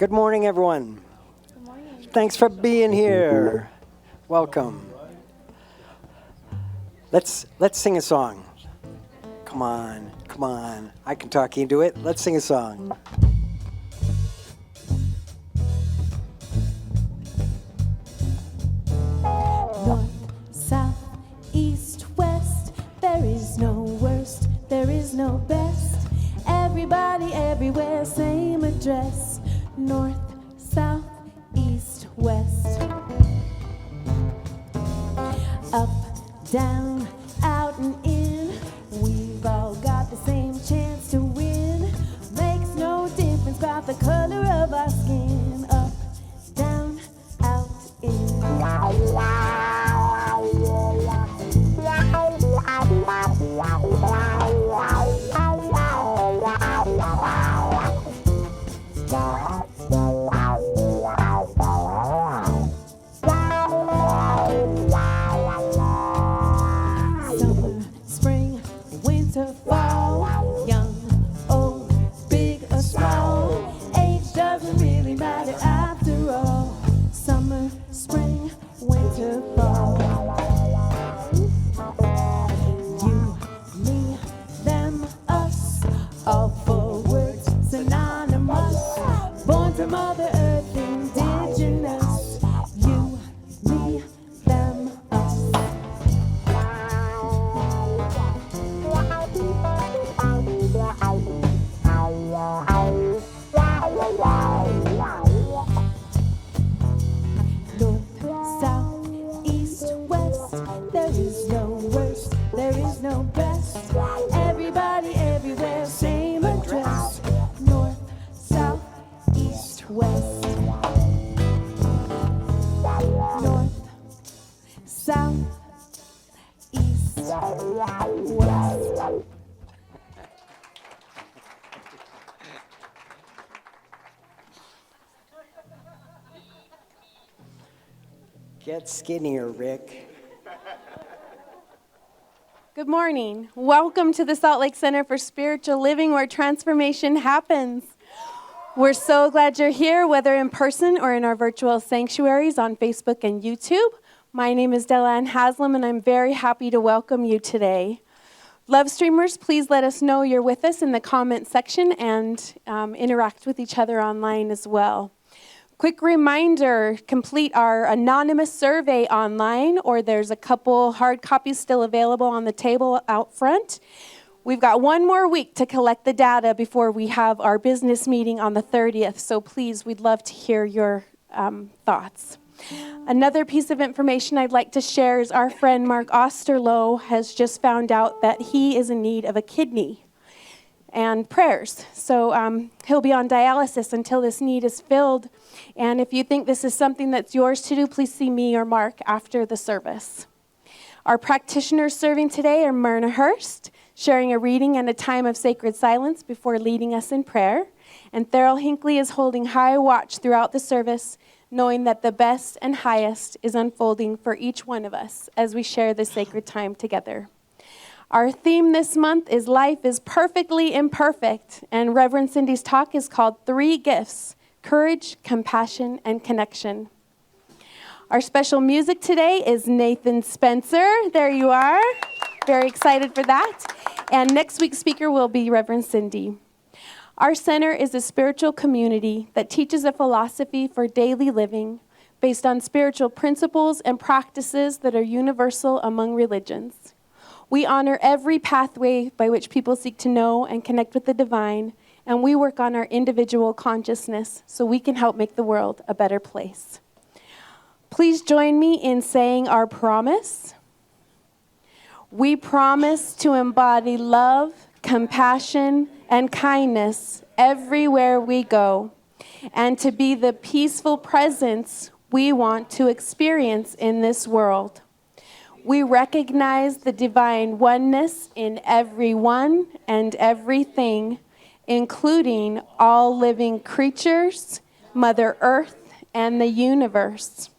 Good morning, everyone. Good morning. Thanks for being here. Welcome. Let's sing a song. Come on, come on. I can talk you into it. Let's sing a song. North, south, east, west. There is no worst, there is no best. Everybody, everywhere, same address. North, south, east, west. Up, down, out and in. We've all got the same chance to win. Makes no difference about the color of our skin. Up, down, out, in. Summer, spring, winter, fall. Young, old, big or small. Age doesn't really matter after all. Summer, spring, winter, fall. You, me, them, us. All four words synonymous. Born to Mother Earth, indigenous. You, me, them, us. North, south, east, west. There is no worst, there is no best. Everybody, everywhere, same address. North, south, east, west. North, south, east, west. Get skinnier, Rick. Good morning. Welcome to the Salt Lake Center for Spiritual Living, where transformation happens. We're so glad you're here, whether in person or in our virtual sanctuaries on Facebook and YouTube. My name is Della Haslam, and I'm very happy to welcome you today. Love streamers, please let us know you're with us in the comment section and interact with each other online as well. Quick reminder, complete our anonymous survey online, or there's a couple hard copies still available on the table out front. We've got one more week to collect the data before we have our business meeting on the 30th, so please, we'd love to hear your thoughts. Another piece of information I'd like to share is our friend Mark Osterloh has just found out that he is in need of a kidney and prayers. So he'll be on dialysis until this need is filled. And if you think this is something that's yours to do, please see me or Mark after the service. Our practitioners serving today are Myrna Hurst, sharing a reading and a time of sacred silence before leading us in prayer. And Therrell Hinckley is holding high watch throughout the service, knowing that the best and highest is unfolding for each one of us as we share this sacred time together. Our theme this month is Life is Perfectly Imperfect, and Reverend Cindy's talk is called 3 Gifts: Courage, Compassion, and Connection. Our special music today is Nathan Spenser. There you are. Very excited for that. And next week's speaker will be Reverend Cindy. Our center is a spiritual community that teaches a philosophy for daily living based on spiritual principles and practices that are universal among religions. We honor every pathway by which people seek to know and connect with the divine, and we work on our individual consciousness so we can help make the world a better place. Please join me in saying our promise. We promise to embody love, compassion, and kindness everywhere we go, and to be the peaceful presence we want to experience in this world. We recognize the divine oneness in everyone and everything, including all living creatures, Mother Earth, and the universe.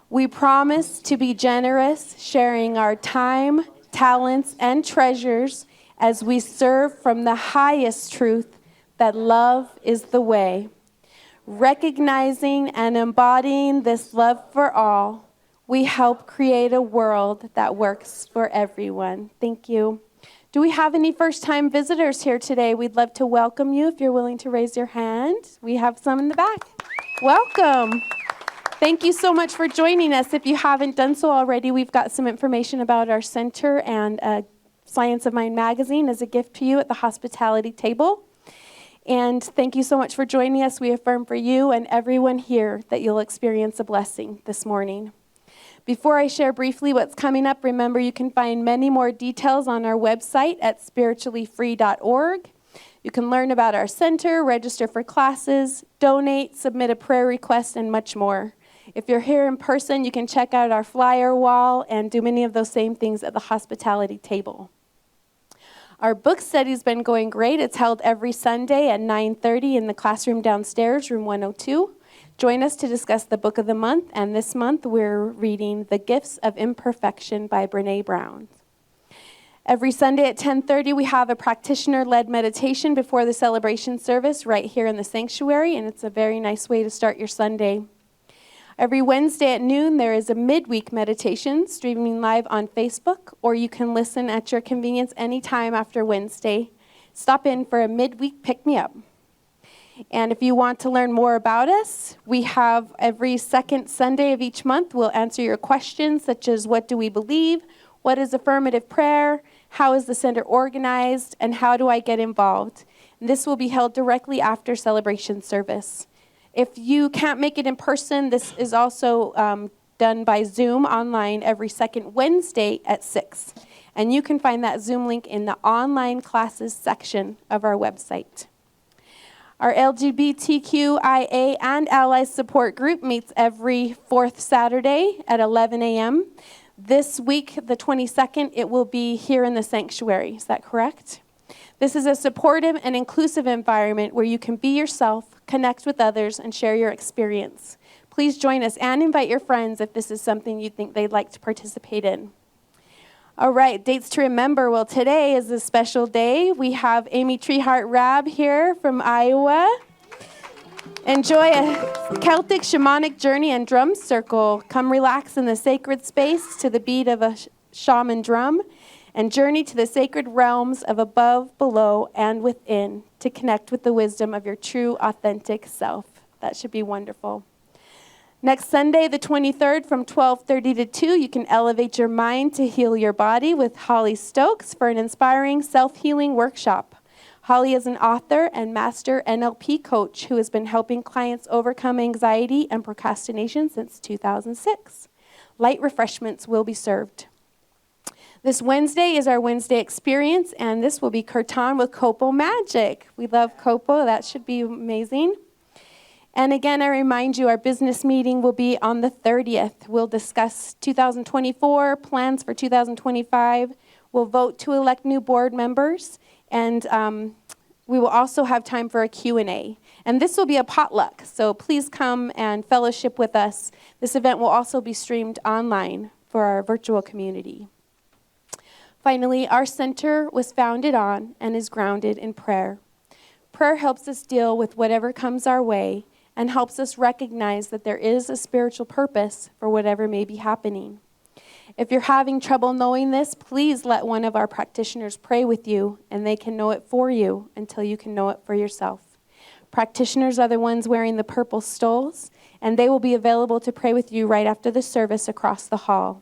We promise to be generous, sharing our time, talents, and treasures as we serve from the highest truth that love is the way. Recognizing and embodying this love for all, we help create a world that works for everyone. Thank you. Do we have any first-time visitors here today? We'd love to welcome you if you're willing to raise your hand. We have some in the back. Welcome. Thank you so much for joining us. If you haven't done so already, we've got some information about our center and Science of Mind magazine as a gift to you at the hospitality table. And thank you so much for joining us. We affirm for you and everyone here that you'll experience a blessing this morning. Before I share briefly what's coming up, remember you can find many more details on our website at spirituallyfree.org. You can learn about our center, register for classes, donate, submit a prayer request, and much more. If you're here in person, you can check out our flyer wall and do many of those same things at the hospitality table. Our book study's been going great. It's held every Sunday at 9:30 in the classroom downstairs, room 102. Join us to discuss the book of the month, and this month we're reading The Gifts of Imperfection by Brené Brown. Every Sunday at 10:30 we have a practitioner-led meditation before the celebration service right here in the sanctuary, and it's a very nice way to start your Sunday. Every Wednesday at noon there is a midweek meditation streaming live on Facebook, or you can listen at your convenience anytime after Wednesday. Stop in for a midweek pick-me-up. And if you want to learn more about us, we have every second Sunday of each month, we'll answer your questions such as what do we believe, what is affirmative prayer, how is the center organized, and how do I get involved. And this will be held directly after celebration service. If you can't make it in person, this is also done by Zoom online every second Wednesday at 6. And you can find that Zoom link in the online classes section of our website. Our LGBTQIA and Allies support group meets every fourth Saturday at 11 a.m. This week, the 22nd, it will be here in the sanctuary. Is that correct? This is a supportive and inclusive environment where you can be yourself, connect with others, and share your experience. Please join us and invite your friends if this is something you think they'd like to participate in. All right, dates to remember. Well, today is a special day. We have Amy Treehart Rab here from Iowa. Enjoy a Celtic shamanic journey and drum circle. Come relax in the sacred space to the beat of a shaman drum and journey to the sacred realms of above, below, and within to connect with the wisdom of your true, authentic self. That should be wonderful. Next Sunday, the 23rd, from 12:30 to 2, you can elevate your mind to heal your body with Holly Stokes for an inspiring self-healing workshop. Holly is an author and master NLP coach who has been helping clients overcome anxiety and procrastination since 2006. Light refreshments will be served. This Wednesday is our Wednesday experience, and this will be Kirtan with Copo Magic. We love Copo. That should be amazing. And again, I remind you, our business meeting will be on the 30th. We'll discuss 2024, plans for 2025. We'll vote to elect new board members, and we will also have time for a Q&A. And this will be a potluck, so please come and fellowship with us. This event will also be streamed online for our virtual community. Finally, our center was founded on and is grounded in prayer. Prayer helps us deal with whatever comes our way and helps us recognize that there is a spiritual purpose for whatever may be happening. If you're having trouble knowing this, please let one of our practitioners pray with you, and they can know it for you until you can know it for yourself. Practitioners are the ones wearing the purple stoles, and they will be available to pray with you right after the service across the hall.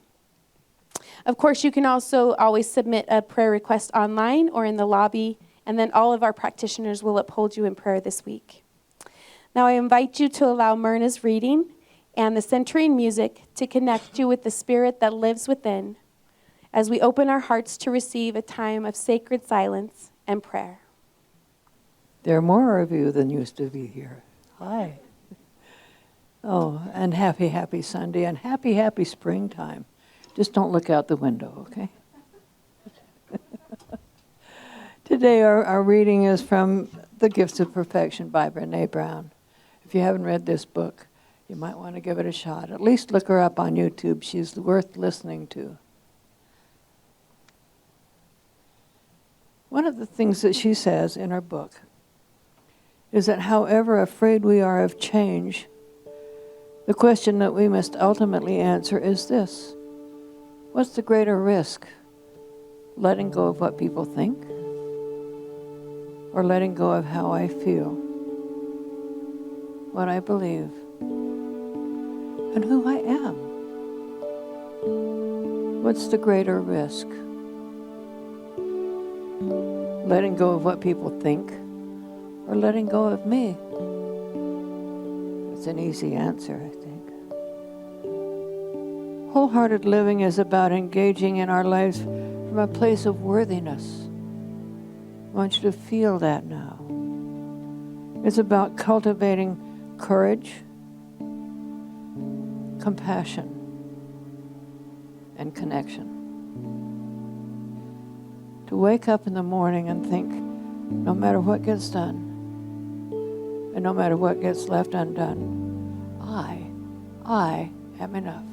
Of course, you can also always submit a prayer request online or in the lobby, and then all of our practitioners will uphold you in prayer this week. Now I invite you to allow Myrna's reading and the centering music to connect you with the spirit that lives within as we open our hearts to receive a time of sacred silence and prayer. There are more of you than used to be here. Hi. Oh, and happy Sunday, and happy springtime. Just don't look out the window, okay? Today our reading is from The Gifts of Perfection by Brené Brown. If you haven't read this book, you might want to give it a shot. At least look her up on YouTube. She's worth listening to. One of the things that she says in her book is that however afraid we are of change, the question that we must ultimately answer is this: what's the greater risk? Letting go of what people think, or letting go of how I feel, what I believe, and who I am? What's the greater risk? Letting go of what people think, or letting go of me? It's an easy answer, I think. Wholehearted living is about engaging in our lives from a place of worthiness. I want you to feel that now. It's about cultivating courage, compassion, and connection. To wake up in the morning and think, no matter what gets done, and no matter what gets left undone, I am enough.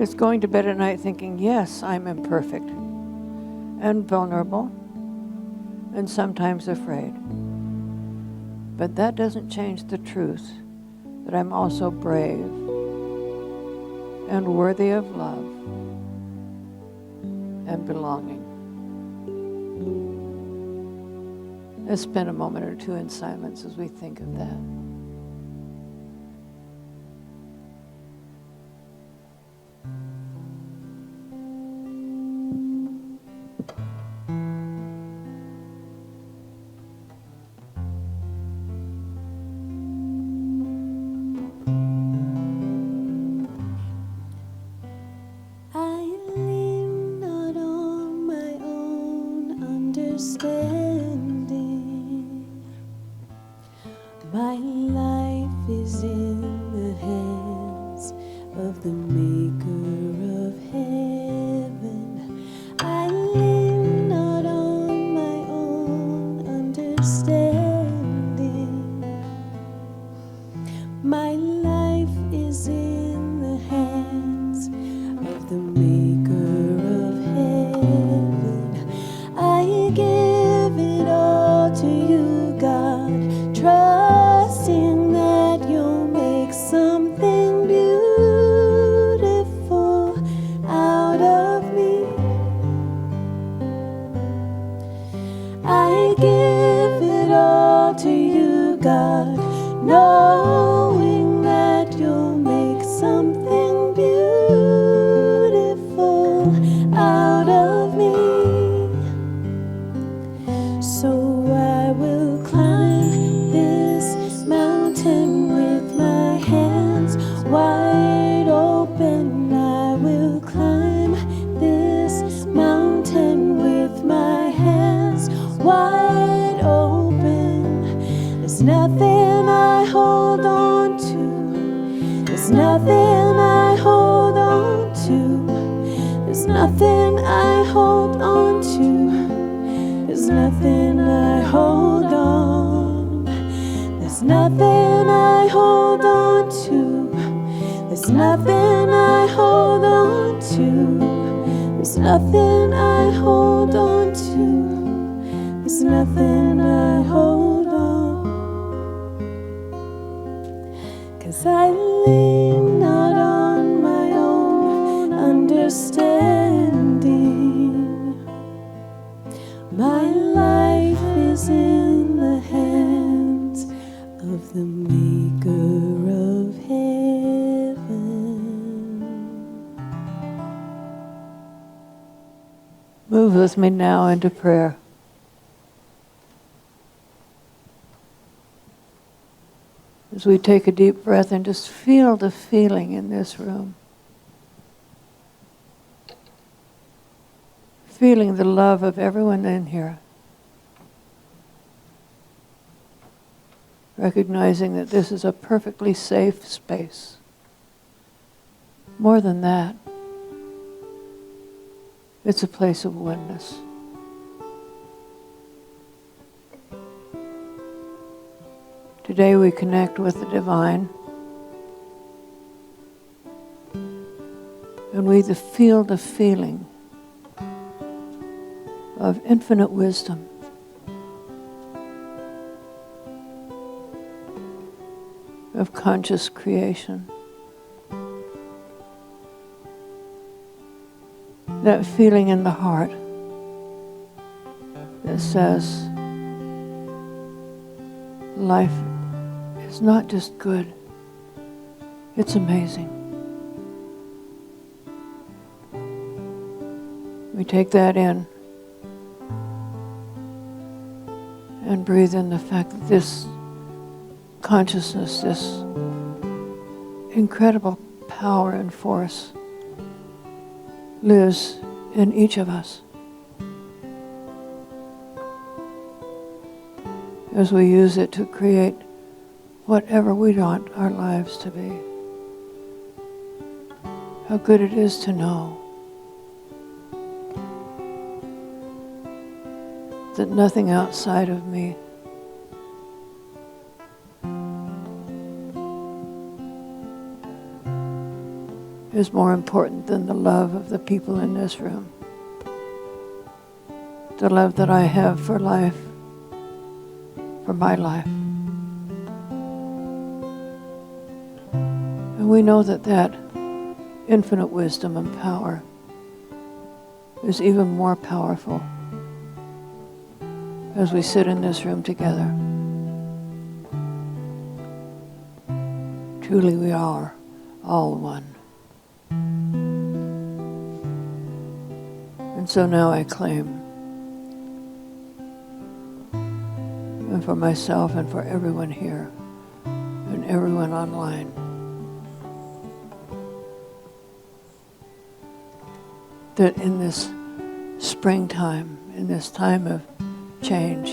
It's going to bed at night thinking, yes, I'm imperfect and vulnerable and sometimes afraid. But that doesn't change the truth that I'm also brave and worthy of love and belonging. Let's spend a moment or two in silence as we think of that. My life is in the hands of the Maker of heaven. I lean not on my own understanding. My life is in the hands of the Maker of heaven. I give it all to you, God. Trusting that you'll make something beautiful out of me. I give it all to you, God, knowing that you'll make something beautiful out of me. So I will climb this mountain with my hands wide open. I will climb this mountain with my hands wide open. There's nothing I hold on to. There's nothing I hold on to. There's nothing I hold on to. There's nothing I hold on. There's nothing I hold on to. There's nothing I hold on to. There's nothing I hold on to. There's nothing I hold on. 'Cause I lean not on my own understanding. My life is in the hands of the Maker of heaven. Move with me now into prayer. As we take a deep breath and just feel the feeling in this room. Feeling the love of everyone in here. Recognizing that this is a perfectly safe space. More than that, it's a place of oneness. Today we connect with the divine. And we feel the feeling of infinite wisdom of conscious creation. That feeling in the heart that says life is not just good, it's amazing. We take that in and breathe in the fact that this consciousness, this incredible power and force lives in each of us. As we use it to create whatever we want our lives to be. How good it is to know that nothing outside of me is more important than the love of the people in this room. The love that I have for life, for my life. And we know that that infinite wisdom and power is even more powerful as we sit in this room together. Truly we are all one. And so now I claim, and for myself and for everyone here and everyone online, that in this springtime, in this time of change,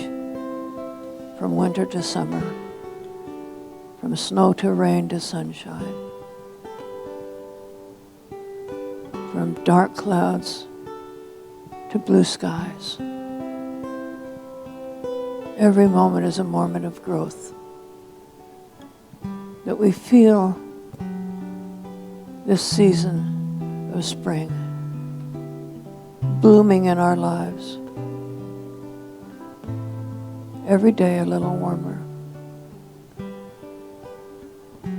from winter to summer, from snow to rain to sunshine, from dark clouds to blue skies, every moment is a moment of growth. That we feel this season of spring blooming in our lives. Every day a little warmer.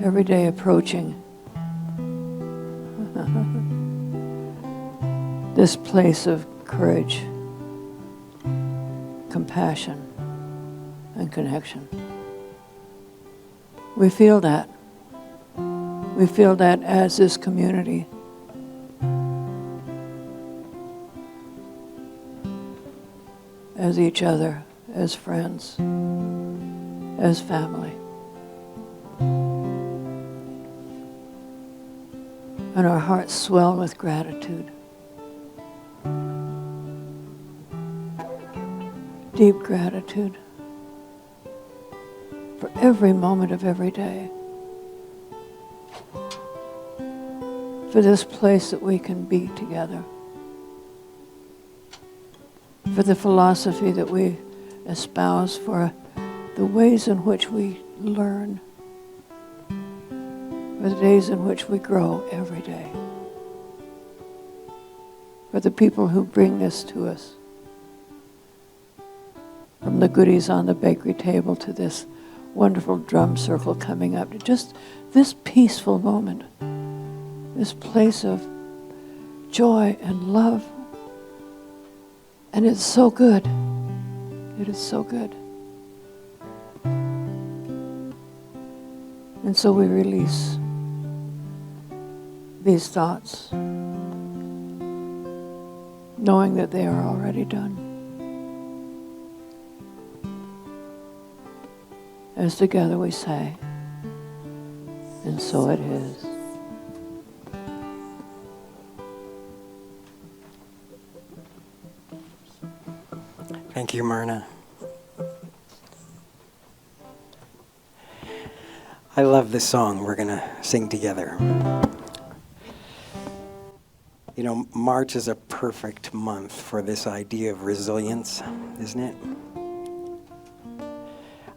Every day approaching this place of courage, compassion, and connection. We feel that. We feel that as this community. As each other, as friends, as family. And our hearts swell with gratitude. Deep gratitude for every moment of every day. For this place that we can be together. For the philosophy that we espouse, for the ways in which we learn, for the days in which we grow every day, for the people who bring this to us, from the goodies on the bakery table to this wonderful drum circle coming up, to just this peaceful moment, this place of joy and love. And it's so good. It is so good. And so we release these thoughts, knowing that they are already done. As together we say, and so it is. Thank you, Myrna. I love this song we're going to sing together. You know, March is a perfect month for this idea of resilience, isn't it?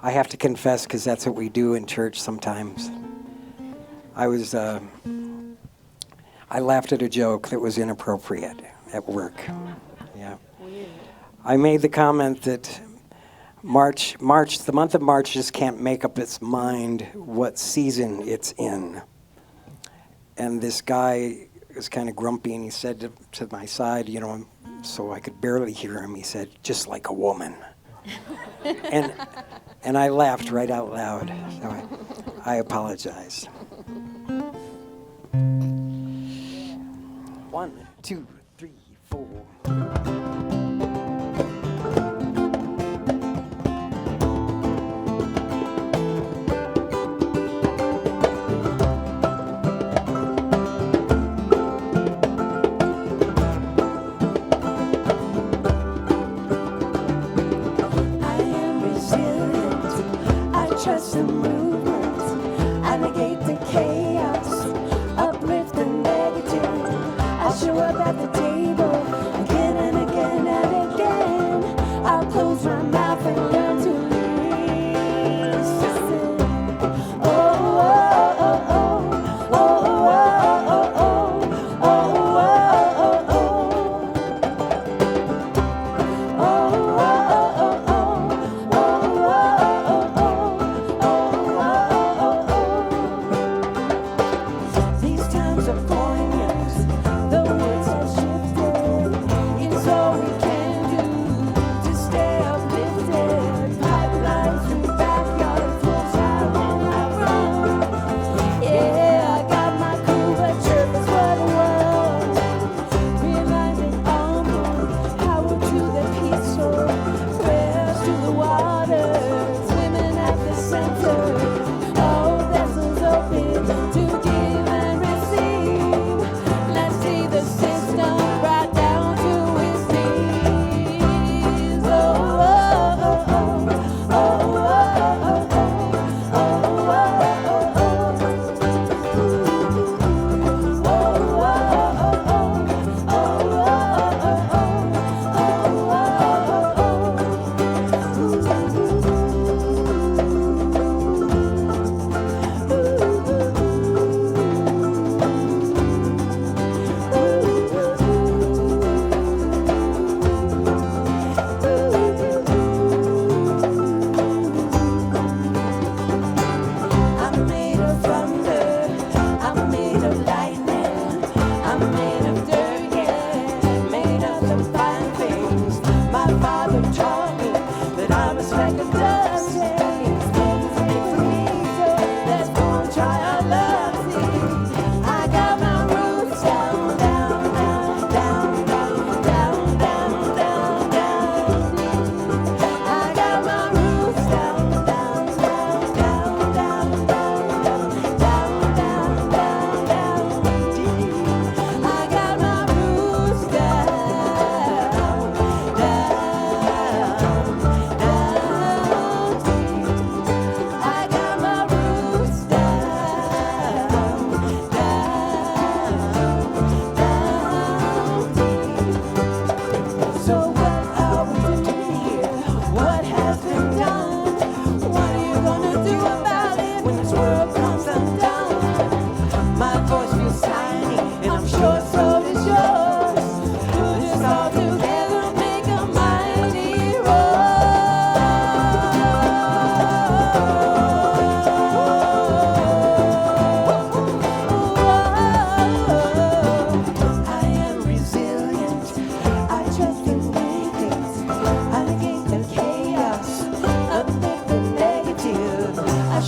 I have to confess, because that's what we do in church sometimes. I laughed at a joke that was inappropriate at work. Yeah. I made the comment that The month of March just can't make up its mind what season it's in. And this guy was kind of grumpy, and he said to my side, you know, so I could barely hear him, he said, just like a woman. and I laughed right out loud. So I apologize. 1, 2, 3, 4. Trust the movement, I negate the chaos, uplift the negative. I show up at the table again and again and again. I'll close my mouth and learn to listen. Oh, oh, oh, oh, oh, oh, oh, oh, oh, oh, oh,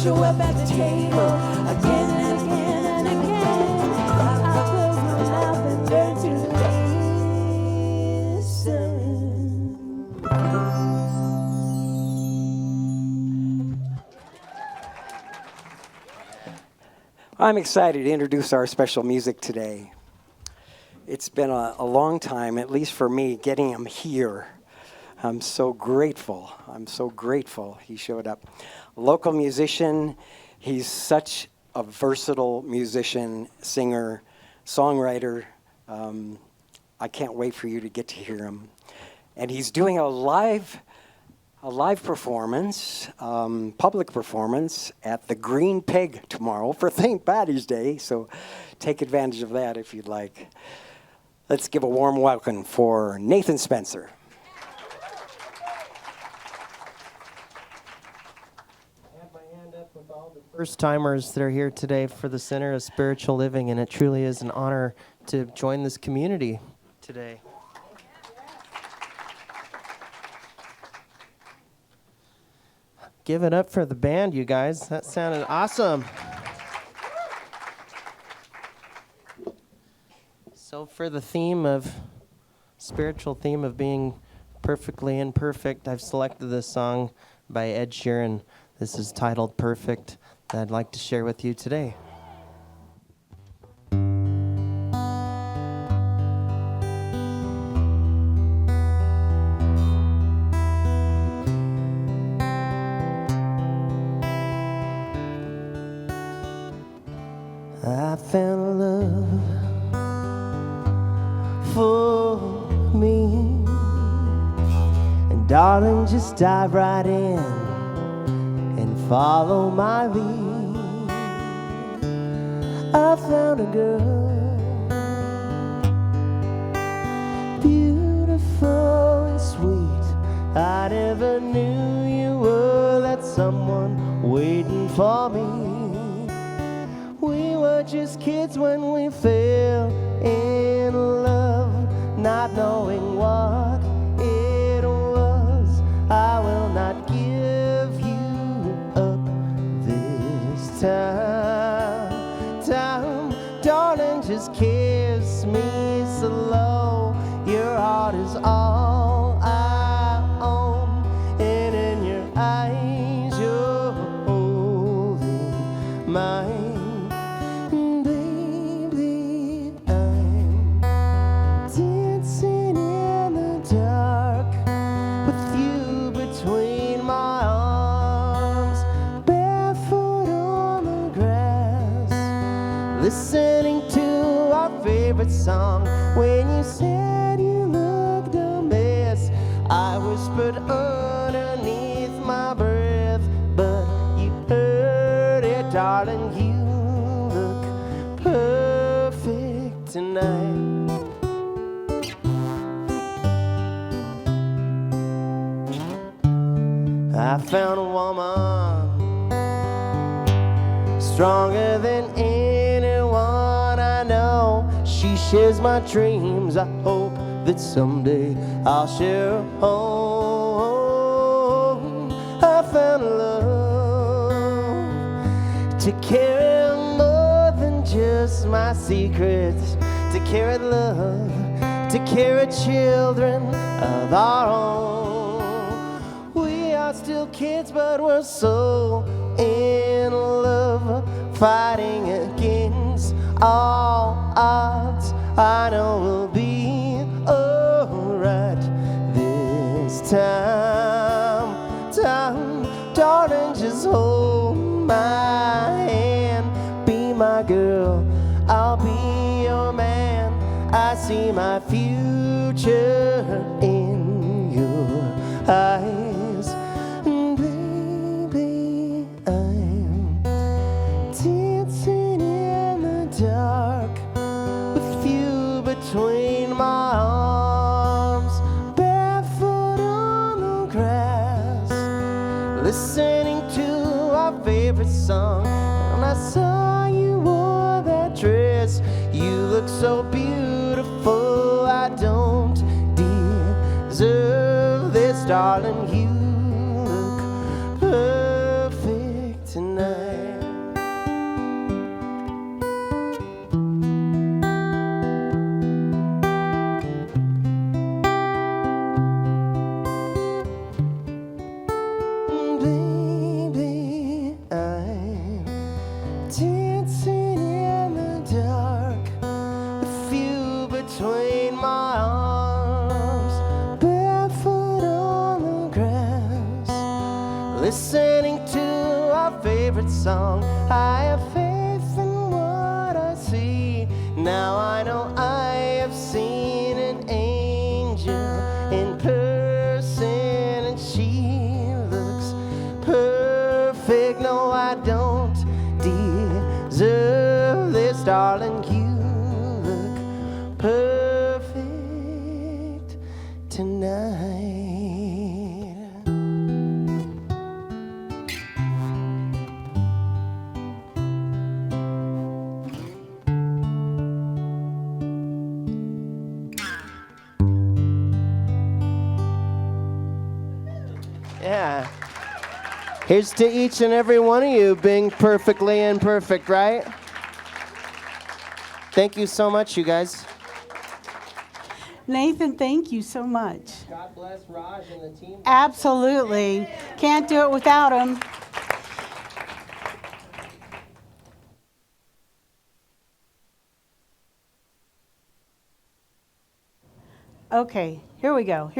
show up at the table again and again and again. I close my mouth and learn to listen. I'm excited to introduce our special music today. It's been a long time, at least for me, getting him here. I'm so grateful. He showed up. Local musician. He's such a versatile musician, singer, songwriter. I can't wait for you to get to hear him. And he's doing a live performance, public performance at the Green Pig tomorrow for St. Paddy's Day. So take advantage of that if you'd like. Let's give a warm welcome for Nathan Spenser. first timers that are here today for the Center of Spiritual Living, and it truly is an honor to join this community today. Give it up for the band, you guys. That sounded awesome. So for the spiritual theme of being perfectly imperfect, I've selected this song by Ed Sheeran. This is titled Perfect, that I'd like to share with you today. I found love for me, and darling, just dive right in and follow my lead. I found a girl, beautiful and sweet. I never knew you were that someone waiting for me. We were just kids when we fell in love, not knowing what it was. I will not give you up this time. Darling, just kiss me slow. Your heart is all I own, and in your eyes you're holding mine. Listening to our favorite song. When you said you looked a mess, I whispered underneath my breath, but you heard it, darling. You look perfect tonight. I found a woman stronger than anyone I know. She shares my dreams. I hope that someday I'll share a home. I found love to carry more than just my secrets, to carry love, to carry children of our own. We are still kids, but we're so in love, fighting against all odds. I know we'll be alright this time. Darling, just hold my hand, be my girl, I'll be your man. I see my future in your eyes. Baby, I'm dancing in the dark with you between my arms, barefoot on the grass, listening to our favorite song. And I saw you wore that dress. You look so beautiful. I don't deserve this, darling. You look perfect tonight. Baby, I'm dancing in the dark with you between my arms, barefoot on the grass, listening to our favorite song. I have faith in what I see. Now I know I have seen an angel in person, and she looks perfect. No, I don't deserve this, darling. You look perfect tonight. Here's to each and every one of you being perfectly imperfect, right? Thank you so much, you guys. Nathan, thank you so much. God bless Raj and the team. Absolutely. Can't do it without him. Okay, here we go.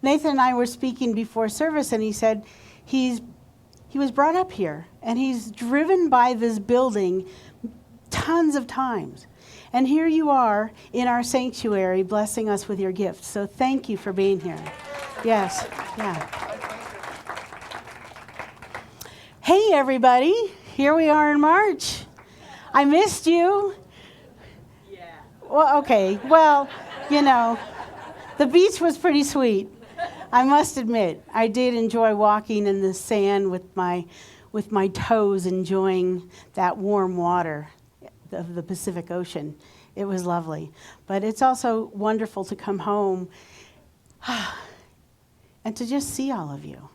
Nathan and I were speaking before service, and he said he was brought up here, and he's driven by this building tons of times. And here you are in our sanctuary blessing us with your gifts. So thank you for being here. Yes, yeah. Hey, everybody. Here we are in March. I missed you. Yeah. Well, okay. Well, you know, the beach was pretty sweet. I must admit, I did enjoy walking in the sand with my toes, enjoying that warm water of the Pacific Ocean. It was lovely. But it's also wonderful to come home and to just see all of you.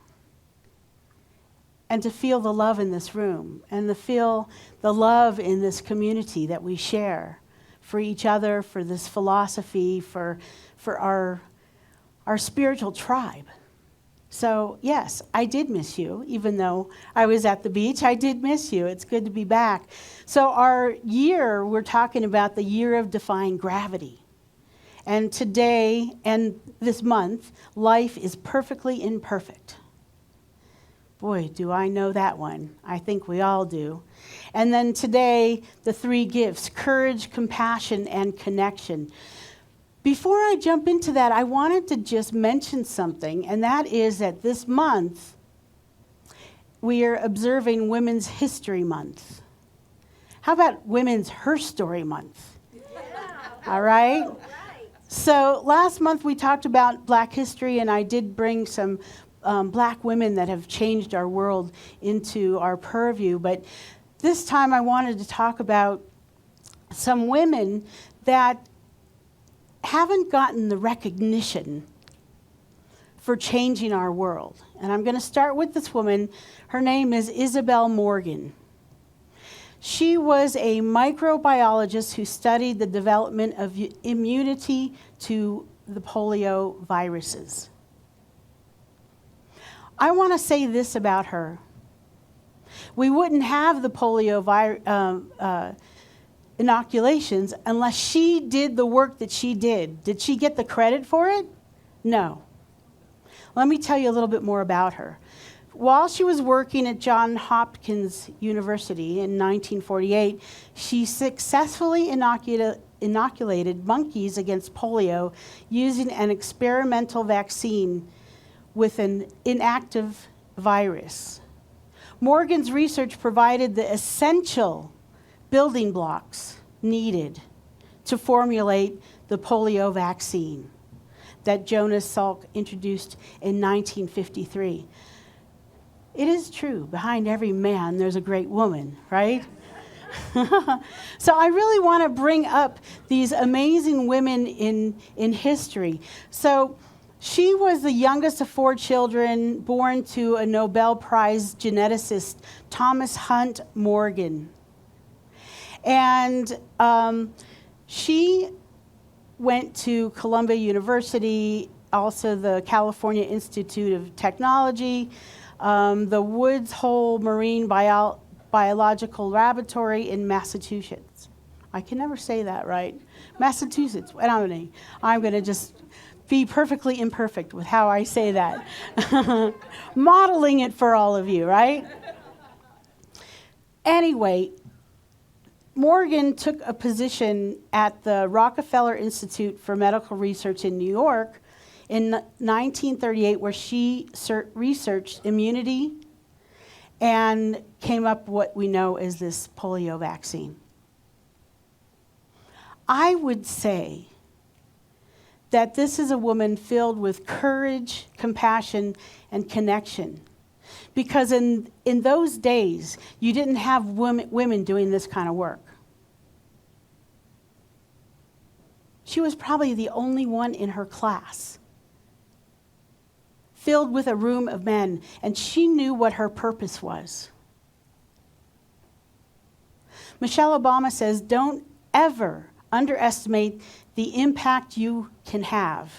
And to feel the love in this room, and to feel the love in this community that we share for each other, for this philosophy, for our spiritual tribe. So, yes, I did miss you, even though I was at the beach. I did miss you. It's good to be back. So our year, we're talking about the year of defying gravity. And today and this month, life is perfectly imperfect. Boy, do I know that one. I think we all do. And then today, the 3 gifts: courage, compassion, and connection. Before I jump into that, I wanted to just mention something, and that is that this month, we are observing Women's History Month. How about Women's Her Story Month? Yeah. All right? So last month we talked about Black history, and I did bring some Black women that have changed our world into our purview. But this time I wanted to talk about some women that haven't gotten the recognition for changing our world. And I'm going to start with this woman. Her name is Isabel Morgan. She was a microbiologist who studied the development of immunity to the polio viruses. I want to say this about her. We wouldn't have the polio inoculations unless she did the work that she did. Did she get the credit for it? No. Let me tell you a little bit more about her. While she was working at Johns Hopkins University in 1948, she successfully inoculated monkeys against polio using an experimental vaccine with an inactive virus. Morgan's research provided the essential building blocks needed to formulate the polio vaccine that Jonas Salk introduced in 1953. It is true, behind every man there's a great woman, right? So I really want to bring up these amazing women in history. So she was the youngest of 4 children born to a Nobel Prize geneticist, Thomas Hunt Morgan. And she went to Columbia University, also the California Institute of Technology, the Woods Hole Marine Biological Laboratory in Massachusetts. I can never say that right. Massachusetts. I'm going to just be perfectly imperfect with how I say that. Modeling it for all of you, right? Anyway, Morgan took a position at the Rockefeller Institute for Medical Research in New York in 1938, where she researched immunity and came up with what we know as this polio vaccine. I would say that this is a woman filled with courage, compassion, and connection. Because in those days, you didn't have women doing this kind of work. She was probably the only one in her class filled with a room of men, and she knew what her purpose was. Michelle Obama says, don't ever underestimate the impact you can have,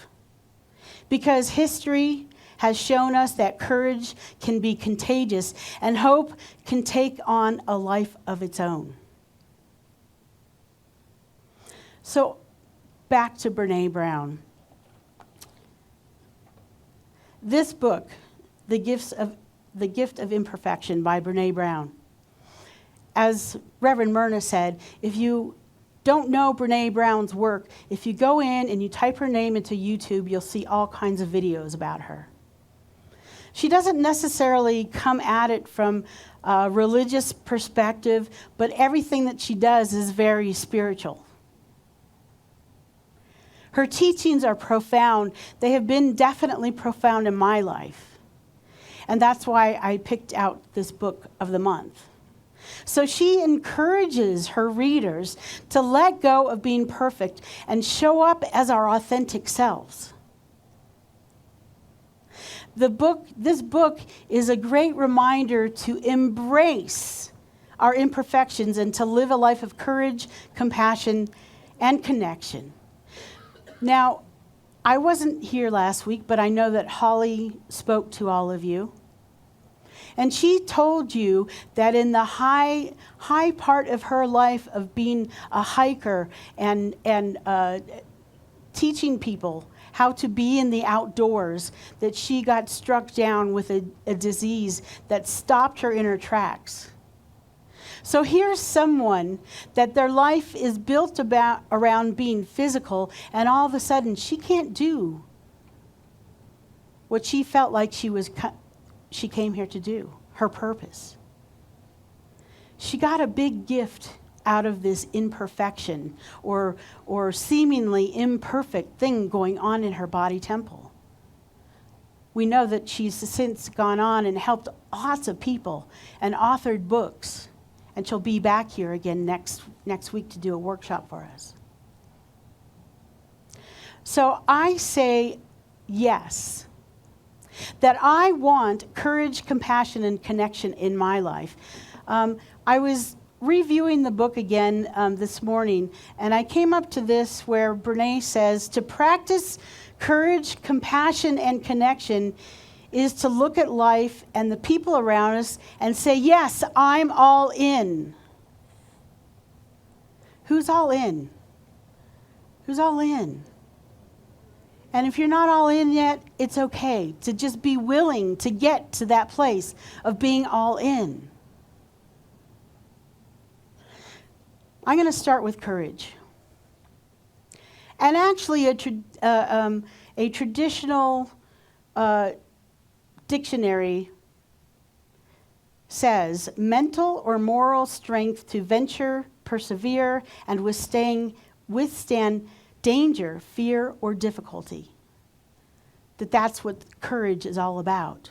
because history has shown us that courage can be contagious and hope can take on a life of its own. So back to Brene Brown. This book, The Gift of Imperfection by Brene Brown. As Reverend Myrna said, if you don't know Brene Brown's work, if you go in and you type her name into YouTube, you'll see all kinds of videos about her. She doesn't necessarily come at it from a religious perspective, but everything that she does is very spiritual. Her teachings are profound. They have been definitely profound in my life. And that's why I picked out this book of the month. So she encourages her readers to let go of being perfect and show up as our authentic selves. This book is a great reminder to embrace our imperfections and to live a life of courage, compassion, and connection. Now, I wasn't here last week, but I know that Holly spoke to all of you. And she told you that in the high part of her life of being a hiker and teaching people how to be in the outdoors, that she got struck down with a disease that stopped her in her tracks. So here's someone that their life is built around being physical, and all of a sudden she can't do what she felt like she came here to do, her purpose. She got a big gift out of this imperfection or seemingly imperfect thing going on in her body temple. We know that she's since gone on and helped lots of people and authored books, and she'll be back here again next week to do a workshop for us. So I say yes, that I want courage, compassion, and connection in my life. I was reviewing the book again this morning, and I came up to this where Brene says, to practice courage, compassion, and connection is to look at life and the people around us and say, yes, I'm all in. Who's all in? Who's all in? And if you're not all in yet, it's okay to just be willing to get to that place of being all in. I'm going to start with courage. And actually, a traditional dictionary says mental or moral strength to venture, persevere, and withstand danger, fear, or difficulty. That's what courage is all about.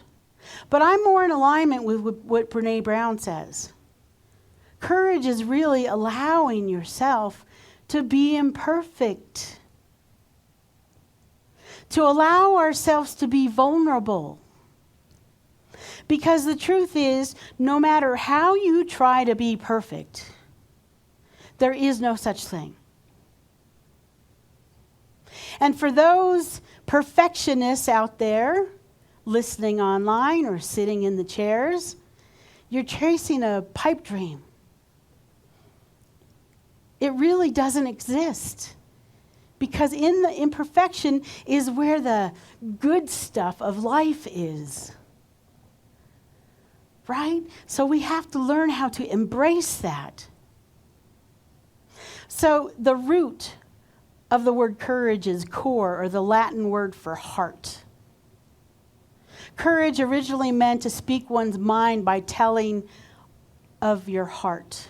But I'm more in alignment with what Brene Brown says. Courage is really allowing yourself to be imperfect, to allow ourselves to be vulnerable. Because the truth is, no matter how you try to be perfect, there is no such thing. And for those perfectionists out there, listening online or sitting in the chairs, you're chasing a pipe dream. It really doesn't exist. Because in the imperfection is where the good stuff of life is. Right? So we have to learn how to embrace that. So the root of the word courage is cor, or the Latin word for heart. Courage originally meant to speak one's mind by telling of your heart.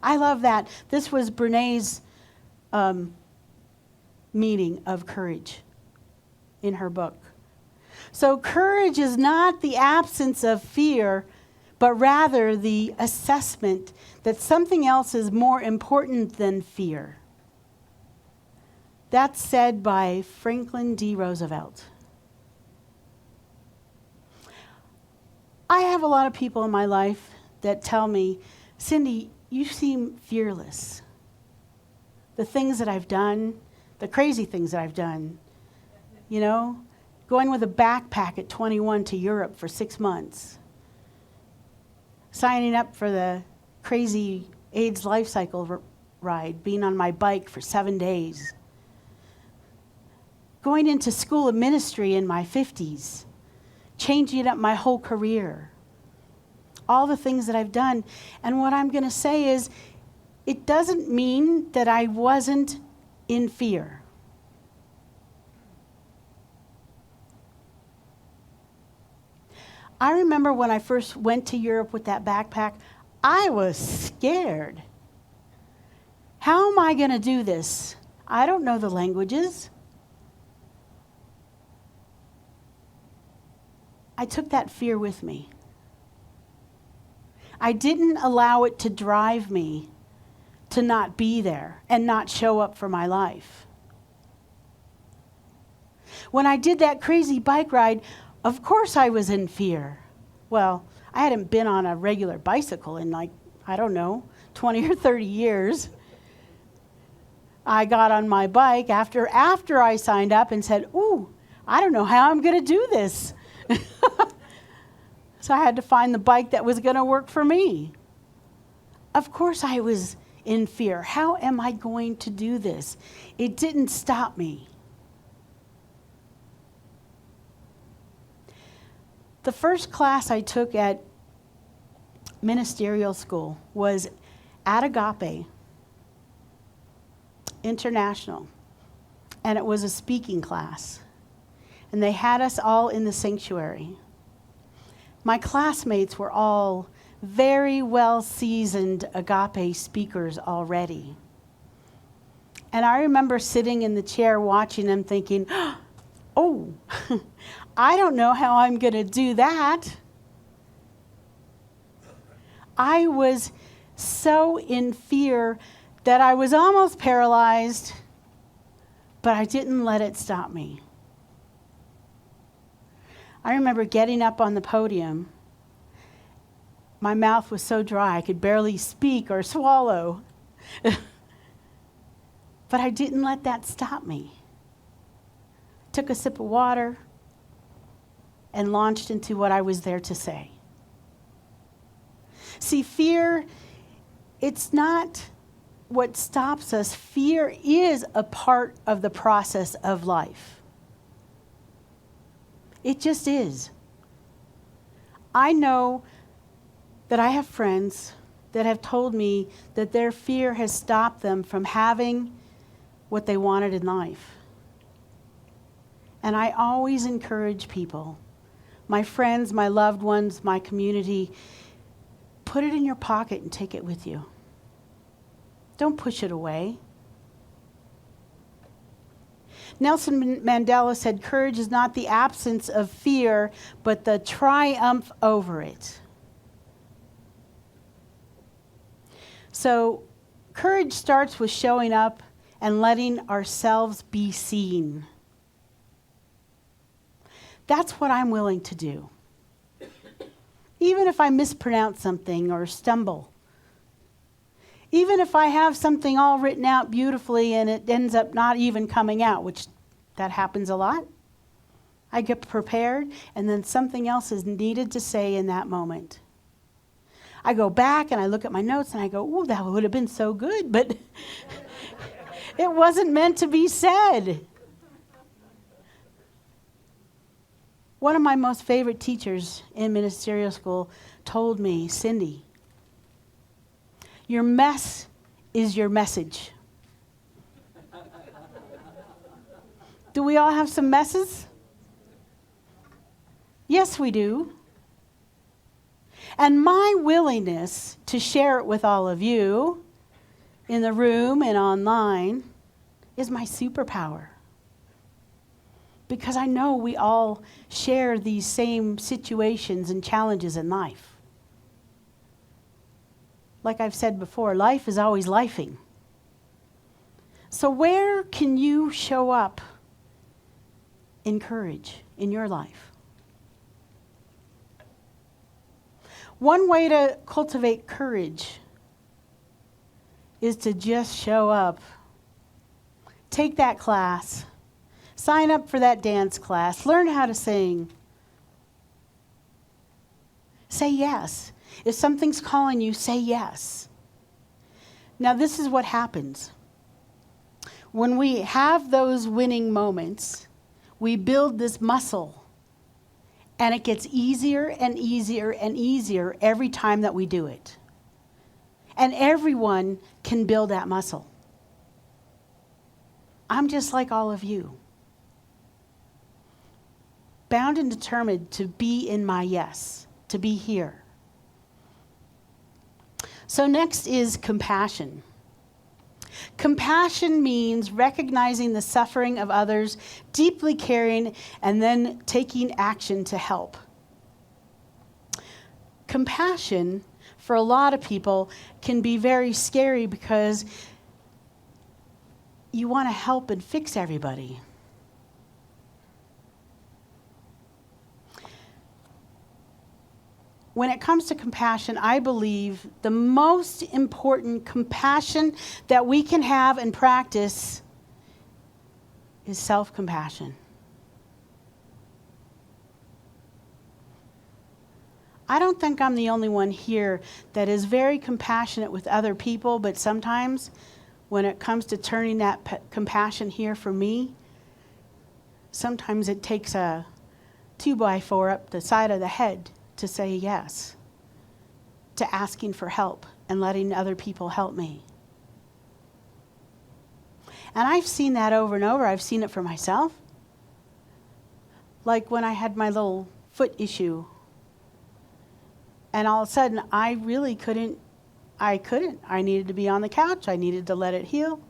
I love that. This was Brene's meaning of courage in her book. So courage is not the absence of fear, but rather the assessment that something else is more important than fear. That's said by Franklin D. Roosevelt. I have a lot of people in my life that tell me, Cindy, you seem fearless. The things that I've done, the crazy things that I've done, you know, going with a backpack at 21 to Europe for 6 months, signing up for the crazy AIDS life cycle ride, being on my bike for 7 days, going into school of ministry in my 50s, changing up my whole career, all the things that I've done. And what I'm going to say is, it doesn't mean that I wasn't in fear. I remember when I first went to Europe with that backpack, I was scared. How am I going to do this? I don't know the languages. I took that fear with me. I didn't allow it to drive me to not be there and not show up for my life. When I did that crazy bike ride, of course I was in fear. Well, I hadn't been on a regular bicycle in 20 or 30 years. I got on my bike after I signed up and said, ooh, I don't know how I'm going to do this. So I had to find the bike that was going to work for me. Of course I was in fear. How am I going to do this? It didn't stop me. The first class I took at ministerial school was at Agape International, and it was a speaking class. And they had us all in the sanctuary. My classmates were all very well-seasoned Agape speakers already. And I remember sitting in the chair watching them thinking, oh, I don't know how I'm going to do that. I was so in fear that I was almost paralyzed, but I didn't let it stop me. I remember getting up on the podium. My mouth was so dry I could barely speak or swallow. But I didn't let that stop me. Took a sip of water and launched into what I was there to say. See, fear, it's not what stops us. Fear is a part of the process of life. It just is. I know that I have friends that have told me that their fear has stopped them from having what they wanted in life. And I always encourage people, my friends, my loved ones, my community, put it in your pocket and take it with you. Don't push it away. Nelson Mandela said, courage is not the absence of fear, but the triumph over it. So, courage starts with showing up and letting ourselves be seen. That's what I'm willing to do. Even if I mispronounce something or stumble. Even if I have something all written out beautifully and it ends up not even coming out, which that happens a lot. I get prepared and then something else is needed to say in that moment. I go back and I look at my notes and I go, ooh, that would have been so good, but it wasn't meant to be said. One of my most favorite teachers in ministerial school told me, Cindy, your mess is your message. Do we all have some messes? Yes, we do. And my willingness to share it with all of you in the room and online is my superpower. Because I know we all share these same situations and challenges in life. Like I've said before, life is always lifing. So where can you show up in courage in your life? One way to cultivate courage is to just show up. Take that class. Sign up for that dance class. Learn how to sing. Say yes. If something's calling you, say yes. Now, this is what happens. When we have those winning moments, we build this muscle, and it gets easier and easier and easier every time that we do it. And everyone can build that muscle. I'm just like all of you. Bound and determined to be in my yes, to be here. So next is compassion. Compassion means recognizing the suffering of others, deeply caring, and then taking action to help. Compassion, for a lot of people, can be very scary because you want to help and fix everybody. When it comes to compassion, I believe the most important compassion that we can have and practice is self-compassion. I don't think I'm the only one here that is very compassionate with other people, but sometimes when it comes to turning that compassion here for me, sometimes it takes a 2x4 up the side of the head to say yes, to asking for help and letting other people help me. And I've seen that over and over. I've seen it for myself. Like when I had my little foot issue, and all of a sudden I really couldn't. I needed to be on the couch. I needed to let it heal.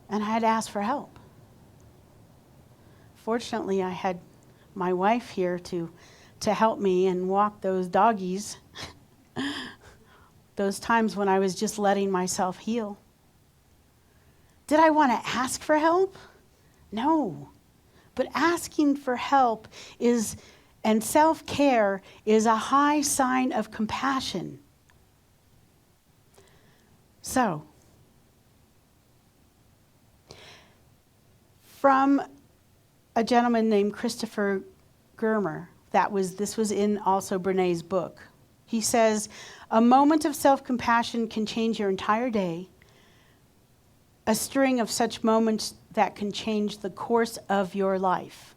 And I had to ask for help. Fortunately, I had my wife here to help me and walk those doggies, those times when I was just letting myself heal. Did I want to ask for help? No. But asking for help and self-care is a high sign of compassion. So, from a gentleman named Christopher Germer, this was in also Brené's book. He says, a moment of self-compassion can change your entire day. A string of such moments that can change the course of your life.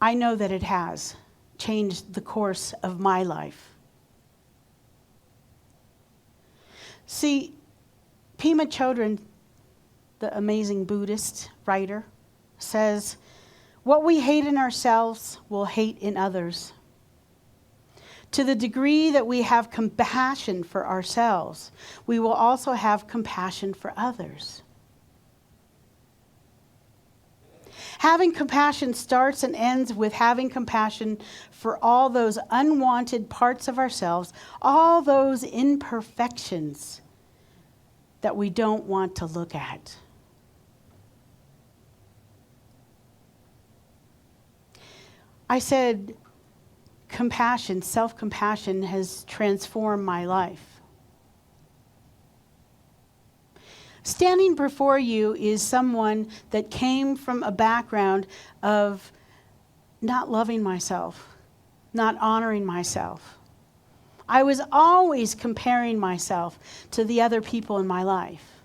I know that it has changed the course of my life. See, Pema Chodron, the amazing Buddhist writer, says, what we hate in ourselves, we'll hate in others. To the degree that we have compassion for ourselves, we will also have compassion for others. Having compassion starts and ends with having compassion for all those unwanted parts of ourselves, all those imperfections that we don't want to look at. I said compassion, self-compassion has transformed my life. Standing before you is someone that came from a background of not loving myself, not honoring myself. I was always comparing myself to the other people in my life.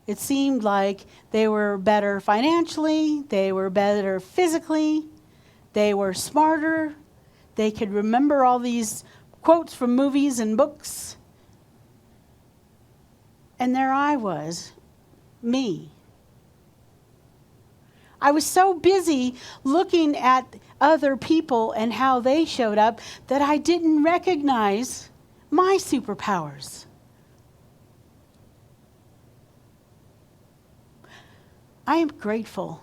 It seemed like they were better financially, they were better physically, they were smarter, they could remember all these quotes from movies and books. And there I was, me. I was so busy looking at other people and how they showed up that I didn't recognize my superpowers. I am grateful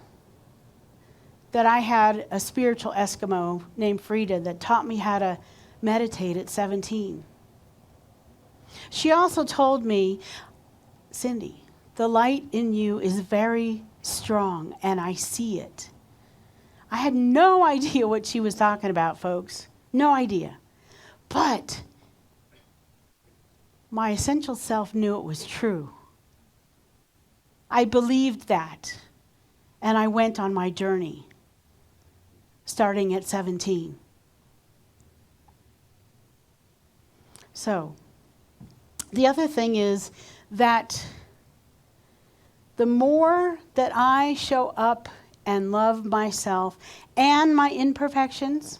that I had a spiritual Eskimo named Frida that taught me how to meditate at 17. She also told me, Cindy, the light in you is very strong, and I see it. I had no idea what she was talking about, folks. No idea. But my essential self knew it was true. I believed that. And I went on my journey, starting at 17. So, the other thing is that the more that I show up and love myself and my imperfections,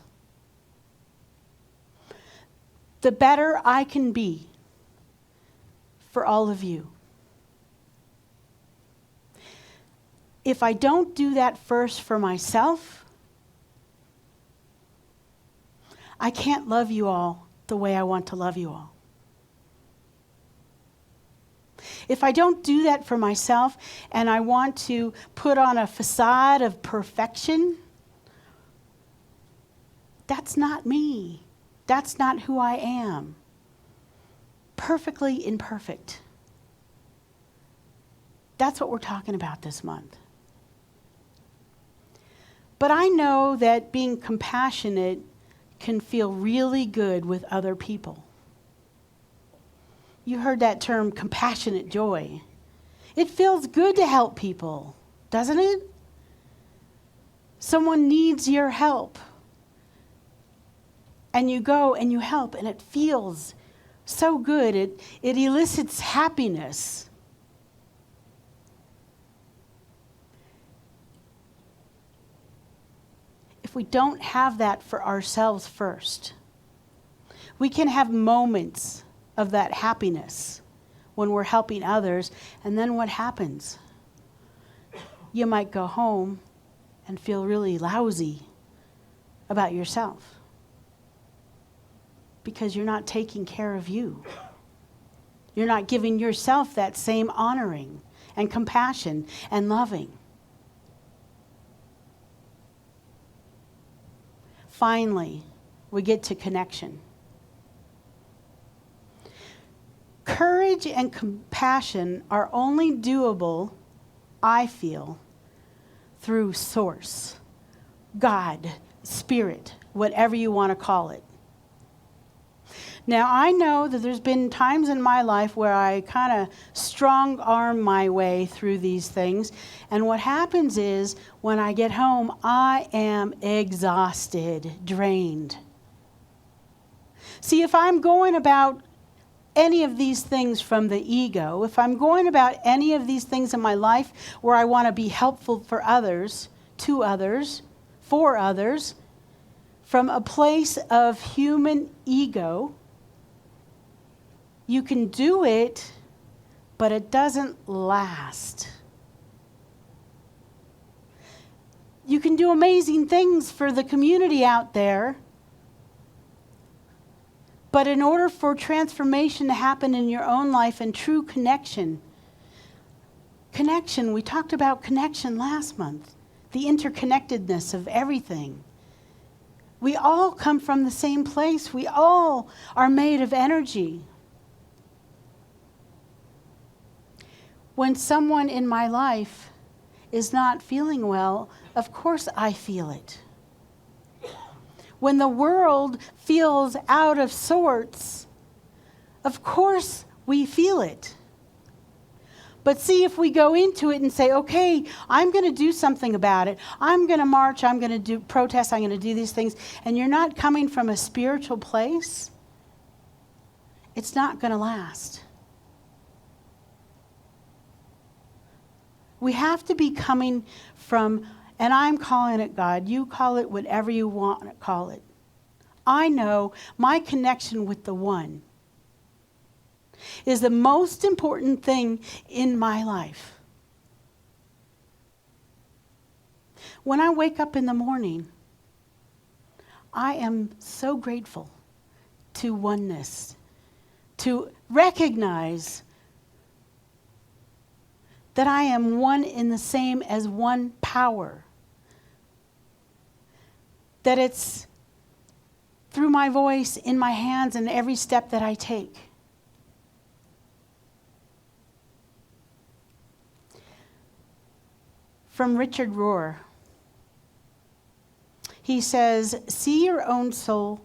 the better I can be for all of you. If I don't do that first for myself, I can't love you all the way I want to love you all. If I don't do that for myself and I want to put on a facade of perfection, that's not me. That's not who I am. Perfectly imperfect. That's what we're talking about this month. But I know that being compassionate can feel really good with other people. You heard that term, compassionate joy. It feels good to help people, doesn't it? Someone needs your help. And you go and you help, and it feels so good. It elicits happiness. If we don't have that for ourselves first, we can have moments of that happiness when we're helping others, and then what happens? You might go home and feel really lousy about yourself because you're not taking care of you. You're not giving yourself that same honoring and compassion and loving. Finally, we get to connection. Courage and compassion are only doable, I feel, through Source, God, Spirit, whatever you want to call it. Now, I know that there's been times in my life where I kind of strong-arm my way through these things, and what happens is when I get home, I am exhausted, drained. See, if I'm going about any of these things from the ego, if I'm going about any of these things in my life where I want to be helpful for others, to others, for others, from a place of human ego, you can do it, but it doesn't last. You can do amazing things for the community out there, but in order for transformation to happen in your own life and true connection, we talked about connection last month, the interconnectedness of everything. We all come from the same place. We all are made of energy. When someone in my life is not feeling well, of course I feel it. When the world feels out of sorts, of course we feel it. But see, if we go into it and say, okay, I'm going to do something about it. I'm going to march. I'm going to do protest. I'm going to do these things. And you're not coming from a spiritual place, it's not going to last. We have to be coming from, and I'm calling it God. You call it whatever you want to call it. I know my connection with the One is the most important thing in my life. When I wake up in the morning, I am so grateful to oneness, to recognize that I am one in the same as one power. That it's through my voice, in my hands, and every step that I take. From Richard Rohr. He says, see your own soul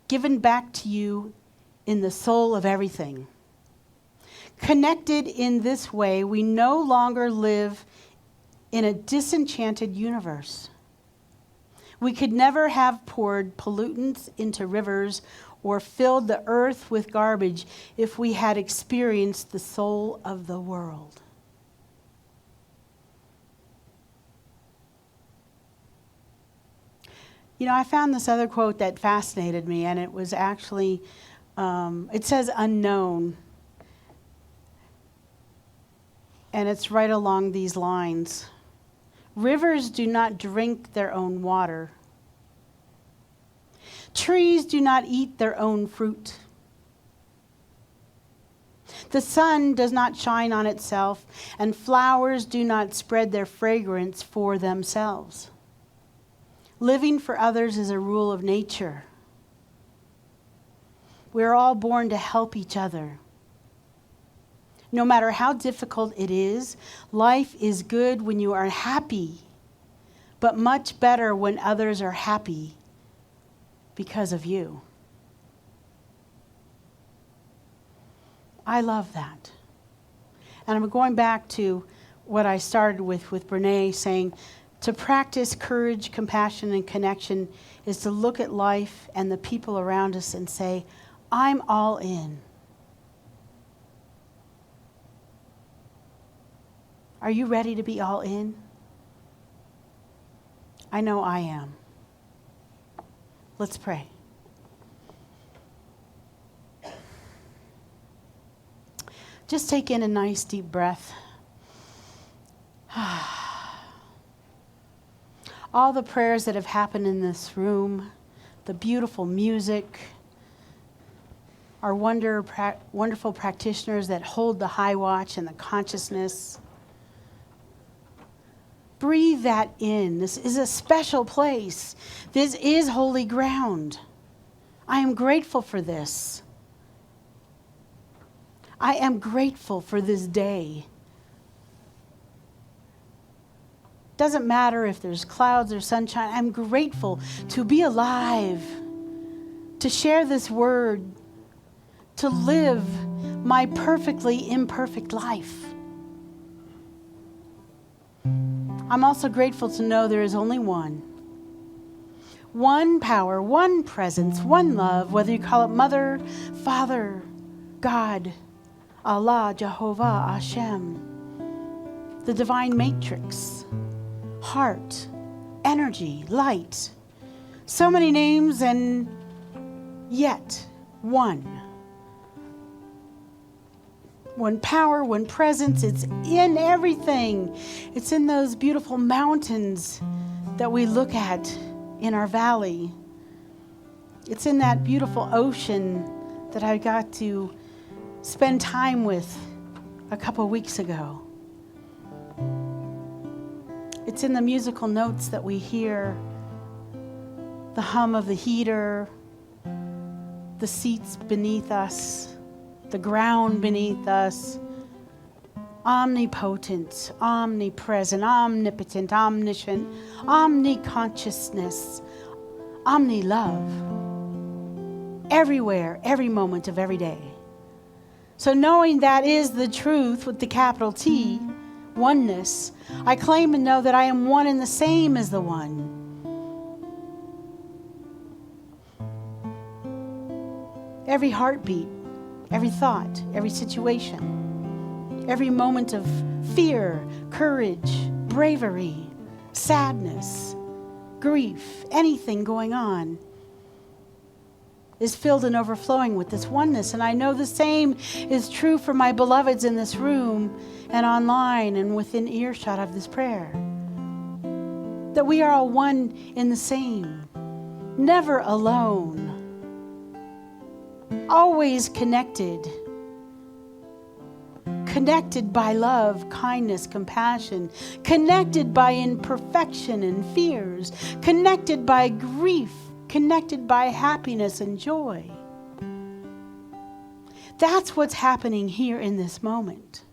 given back to you in the soul of everything. Connected in this way, we no longer live in a disenchanted universe. We could never have poured pollutants into rivers or filled the earth with garbage if we had experienced the soul of the world. You know, I found this other quote that fascinated me, and it was actually, it says unknown. And it's right along these lines. Rivers do not drink their own water. Trees do not eat their own fruit. The sun does not shine on itself, and flowers do not spread their fragrance for themselves. Living for others is a rule of nature. We're all born to help each other. No matter how difficult it is, life is good when you are happy, but much better when others are happy because of you. I love that. And I'm going back to what I started with Brene, saying to practice courage, compassion, and connection is to look at life and the people around us and say, I'm all in. Are you ready to be all in? I know I am. Let's pray. Just take in a nice deep breath. All the prayers that have happened in this room, the beautiful music, our wonderful practitioners that hold the high watch and the consciousness. Breathe that in. This is a special place. This is holy ground. I am grateful for this. I am grateful for this day. Doesn't matter if there's clouds or sunshine. I'm grateful to be alive, to share this word, to live my perfectly imperfect life. I'm also grateful to know there is only one. One power, one presence, one love, whether you call it Mother, Father, God, Allah, Jehovah, Hashem, the divine matrix, heart, energy, light. So many names and yet one. One power, one presence. It's in everything. It's in those beautiful mountains that we look at in our valley. It's in that beautiful ocean that I got to spend time with a couple weeks ago. It's in the musical notes that we hear, the hum of the heater, the seats beneath us, the ground beneath us. Omnipotent, omnipresent, omnipotent, omniscient, omniconsciousness, omni-love. Everywhere, every moment of every day. So knowing that is the truth with the capital T, oneness, I claim and know that I am one and the same as the one. Every heartbeat, every thought, every situation, every moment of fear, courage, bravery, sadness, grief, anything going on is filled and overflowing with this oneness. And I know the same is true for my beloveds in this room and online and within earshot of this prayer. That we are all one in the same, never alone, always connected. Connected by love, kindness, compassion. Connected by imperfection and fears. Connected by grief. Connected by happiness and joy. That's what's happening here in this moment.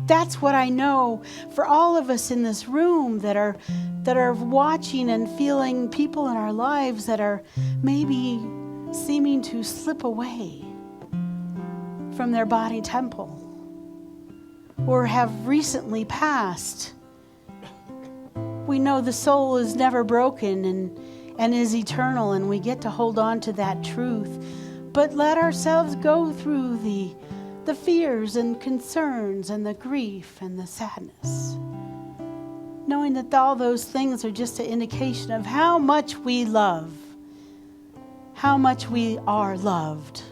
That's what I know for all of us in this room that are watching and feeling people in our lives that are maybe seeming to slip away from their body temple or have recently passed. We know the soul is never broken and is eternal, and we get to hold on to that truth. But let ourselves go through the fears and concerns and the grief and the sadness, knowing that all those things are just an indication of how much we love, how much we are loved,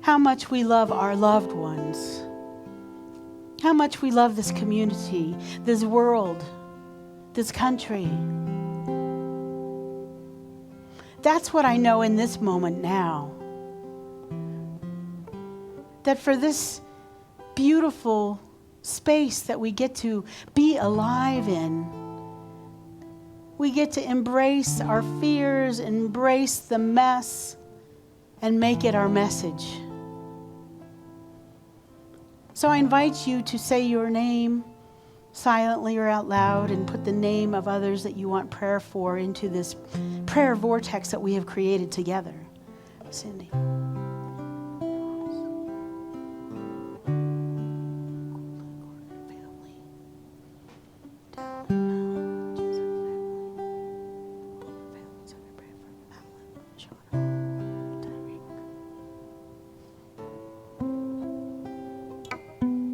how much we love our loved ones, how much we love this community, this world, this country. That's what I know in this moment now. That for this beautiful space that we get to be alive in, we get to embrace our fears, embrace the mess, and make it our message. So I invite you to say your name silently or out loud and put the name of others that you want prayer for into this prayer vortex that we have created together. Cindy.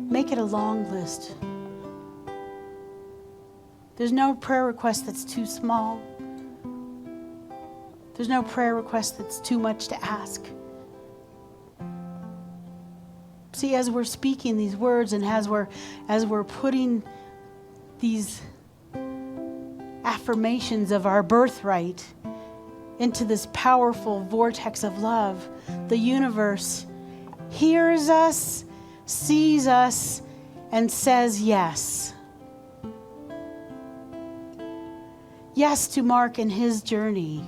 Make it a long list. There's no prayer request that's too small. There's no prayer request that's too much to ask. See, as we're speaking these words and as we're putting these affirmations of our birthright into this powerful vortex of love, the universe hears us, sees us, and says yes. Yes to Mark and his journey.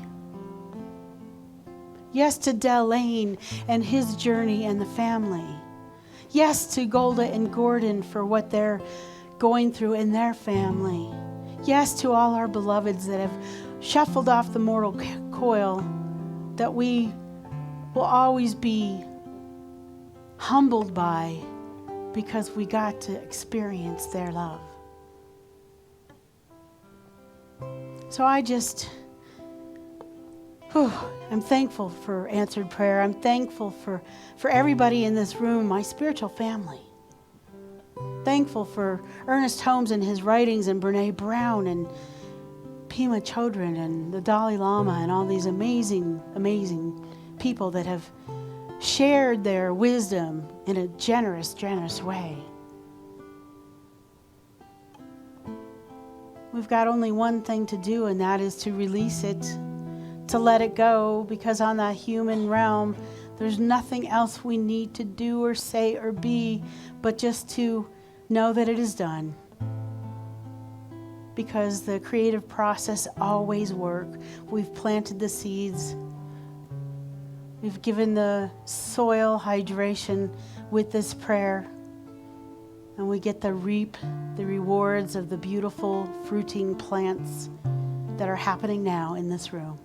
Yes to Delane and his journey and the family. Yes to Golda and Gordon for what they're going through in their family. Yes to all our beloveds that have shuffled off the mortal coil, that we will always be humbled by because we got to experience their love. So I'm thankful for answered prayer. I'm thankful for everybody in this room, my spiritual family. Thankful for Ernest Holmes and his writings, and Brene Brown and Pema Chodron and the Dalai Lama and all these amazing, amazing people that have shared their wisdom in a generous, generous way. We've got only one thing to do, and that is to release it, to let it go, because on that human realm, there's nothing else we need to do or say or be, but just to know that it is done. Because the creative process always works. We've planted the seeds. We've given the soil hydration with this prayer. And we get to reap the rewards of the beautiful fruiting plants that are happening now in this room.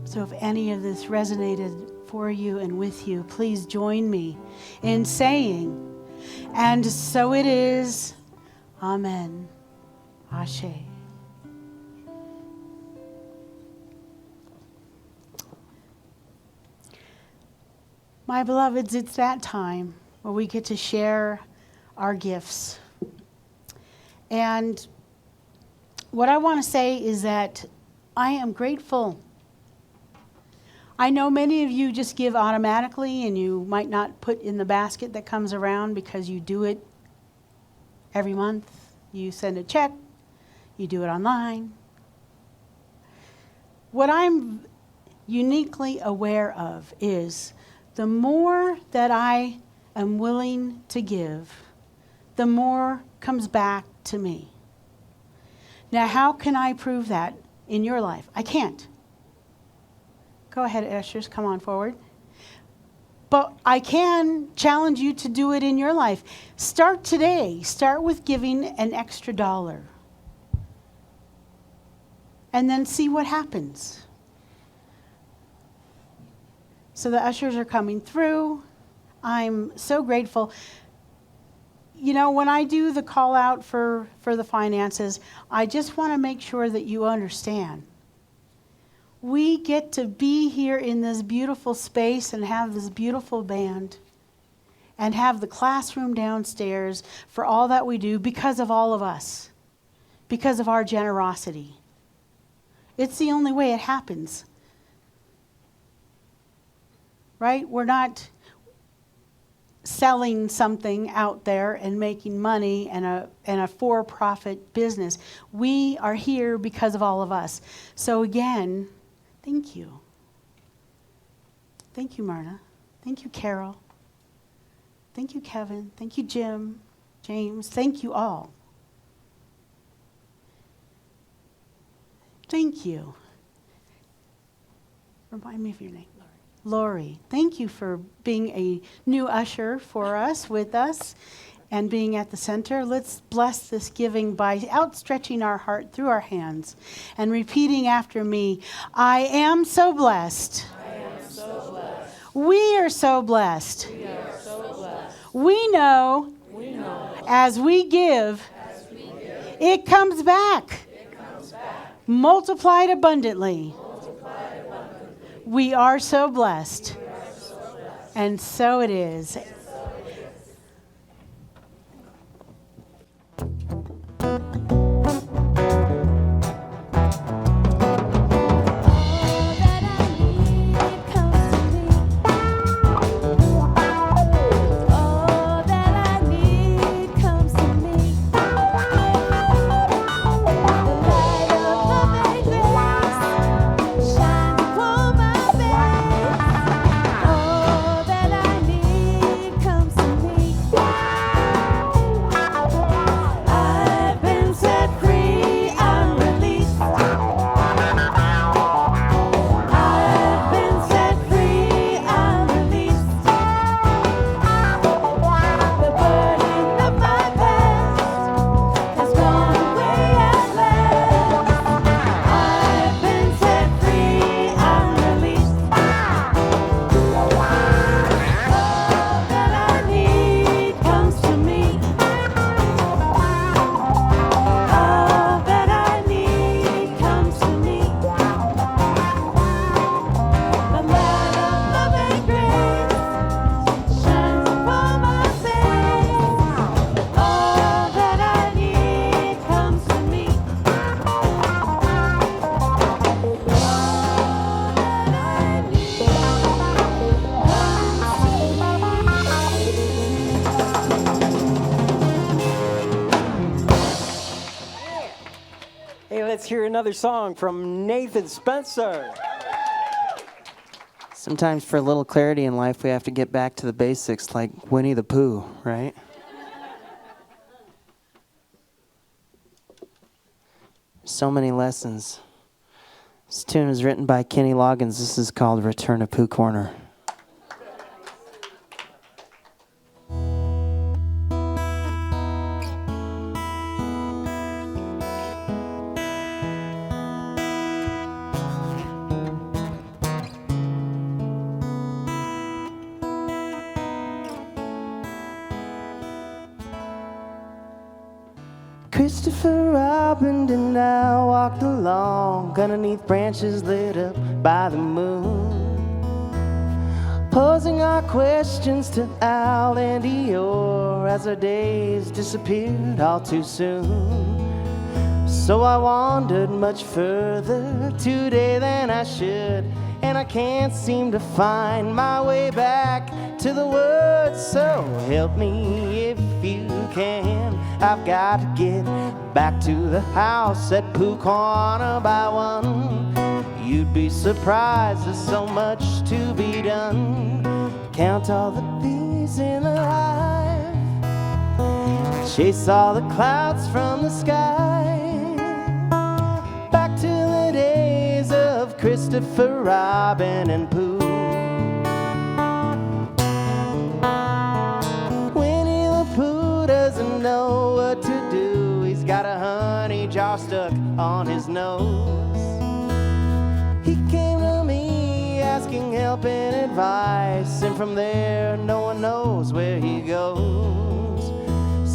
So if any of this resonated for you and with you, please join me in saying, and so it is. Amen. Ashe. My beloveds, it's that time where we get to share our gifts. And what I want to say is that I am grateful. I know many of you just give automatically, and you might not put in the basket that comes around because you do it every month. You send a check, you do it online. What I'm uniquely aware of is the more that I am willing to give, the more comes back to me. Now, how can I prove that in your life? I can't. Go ahead, ushers, come on forward. But I can challenge you to do it in your life. Start today. Start with giving an extra $1. And then see what happens. So the ushers are coming through. I'm so grateful. You know, when I do the call out for the finances, I just want to make sure that you understand. We get to be here in this beautiful space and have this beautiful band and have the classroom downstairs for all that we do because of all of us, because of our generosity. It's the only way it happens. Right? We're not selling something out there and making money and a for-profit business. We are here because of all of us. So again, thank you. Thank you, Myrna. Thank you, Carol. Thank you, Kevin. Thank you, Jim, James. Thank you all. Thank you. Remind me of your name. Lori, thank you for being a new usher for us, with us, and being at the center. Let's bless this giving by outstretching our heart through our hands and repeating after me, I am so blessed. I am so blessed. We are so blessed. We are so blessed. We know, as we give, it comes back, multiplied abundantly. We are so blessed. And so it is. Let's hear another song from Nathan Spenser. Sometimes for a little clarity in life, we have to get back to the basics like Winnie the Pooh, right? So many lessons. This tune is written by Kenny Loggins. This is called Return to Pooh Corner. Christopher Robin and I walked along underneath branches lit up by the moon, posing our questions to Al and Eeyore as our days disappeared all too soon. So I wandered much further today than I should, and I can't seem to find my way back to the woods. So help me if you can. I've got to get back to the house at Pooh Corner by 1. You'd be surprised, there's so much to be done. Count all the bees in the hive, chase all the clouds from the sky, back to the days of Christopher Robin and Pooh. on his nose. He came to me asking help and advice, and from there no one knows where he goes.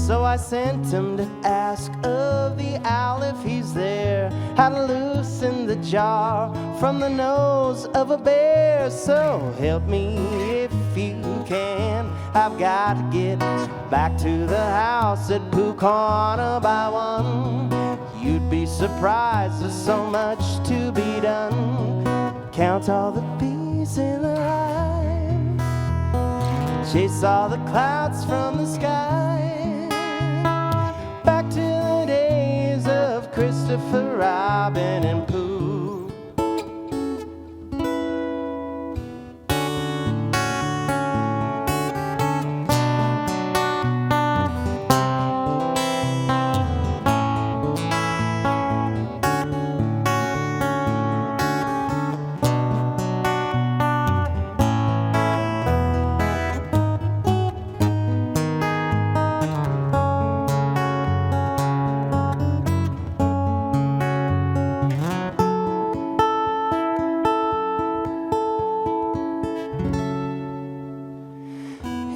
So I sent him to ask of the owl if he's there, how to loosen the jar from the nose of a bear. So help me if you can, I've got to get back to the house at Pucona by 1. You'd be surprised, there's so much to be done. Count all the bees in the hive, chase all the clouds from the sky, back to the days of Christopher Robin and Pooh.